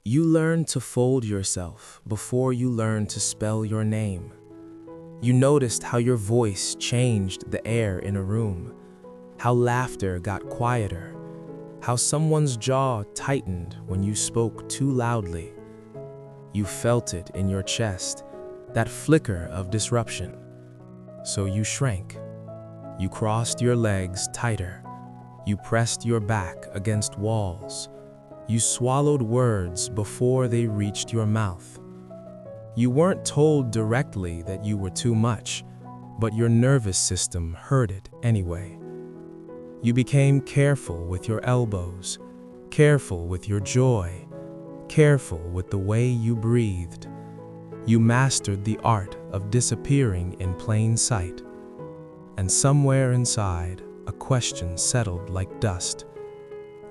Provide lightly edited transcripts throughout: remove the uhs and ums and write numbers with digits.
You learned to fold yourself before you learned to spell your name. You noticed how your voice changed the air in a room, how laughter got quieter, how someone's jaw tightened when you spoke too loudly. You felt it in your chest, that flicker of disruption. So you shrank. You crossed your legs tighter. You pressed your back against walls. You swallowed words before they reached your mouth. You weren't told directly that you were too much, but your nervous system heard it anyway. You became careful with your elbows, careful with your joy, careful with the way you breathed. You mastered the art of disappearing in plain sight. And somewhere inside, a question settled like dust.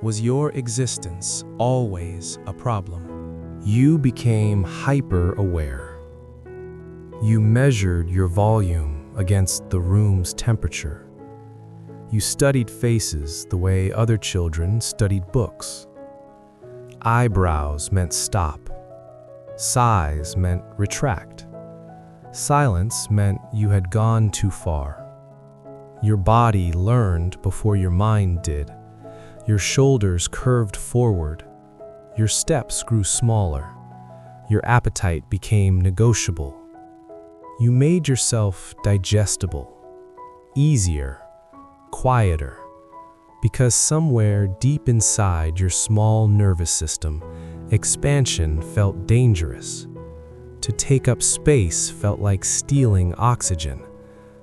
Was your existence always a problem? You became hyper-aware. You measured your volume against the room's temperature. You studied faces the way other children studied books. Eyebrows meant stop. Sighs meant retract. Silence meant you had gone too far. Your body learned before your mind did. Your shoulders curved forward. Your steps grew smaller. Your appetite became negotiable. You made yourself digestible, easier, quieter, because somewhere deep inside your small nervous system, expansion felt dangerous. To take up space felt like stealing oxygen,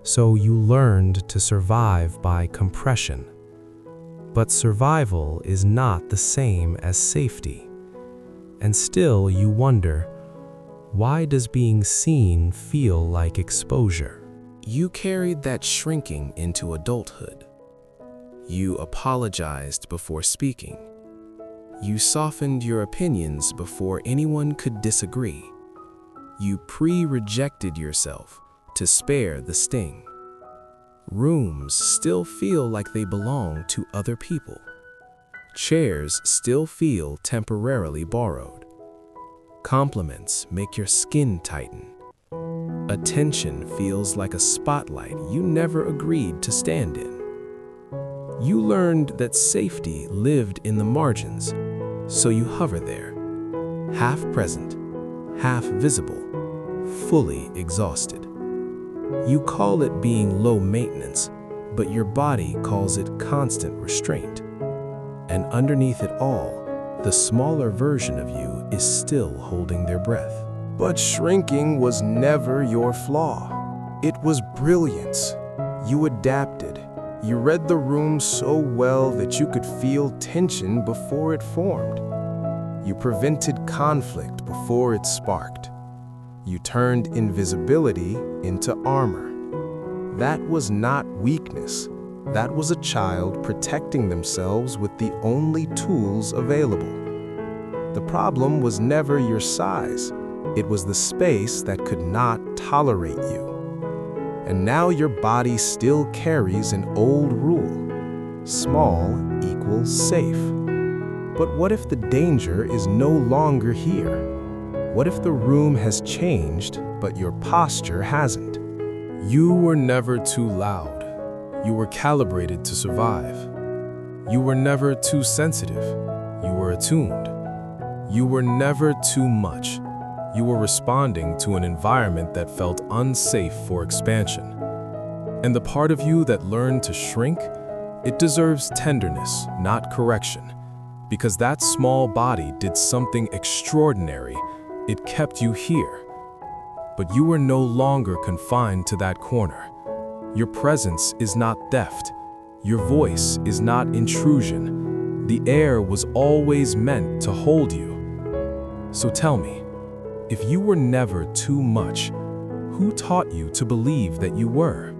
so you learned to survive by compression. But survival is not the same as safety. And still you wonder, why does being seen feel like exposure? You carried that shrinking into adulthood. You apologized before speaking. You softened your opinions before anyone could disagree. You pre-rejected yourself to spare the sting. Rooms still feel like they belong to other people. Chairs still feel temporarily borrowed. Compliments make your skin tighten. Attention feels like a spotlight you never agreed to stand in. You learned that safety lived in the margins, so you hover there, half present, half visible, fully exhausted. You call it being low maintenance, but your body calls it constant restraint. And underneath it all, the smaller version of you is still holding their breath. But shrinking was never your flaw. It was brilliance. You adapted. You read the room so well that you could feel tension before it formed. You prevented conflict before it sparked. You turned invisibility into armor. That was not weakness. That was a child protecting themselves with the only tools available. The problem was never your size. It was the space that could not tolerate you. And now your body still carries an old rule. Small equals safe. But what if the danger is no longer here? What if the room has changed, but your posture hasn't? You were never too loud. You were calibrated to survive. You were never too sensitive. You were attuned. You were never too much. You were responding to an environment that felt unsafe for expansion. And the part of you that learned to shrink, it deserves tenderness, not correction. Because that small body did something extraordinary. It kept you here. But you were no longer confined to that corner. Your presence is not theft. Your voice is not intrusion. The air was always meant to hold you. So tell me, if you were never too much, who taught you to believe that you were?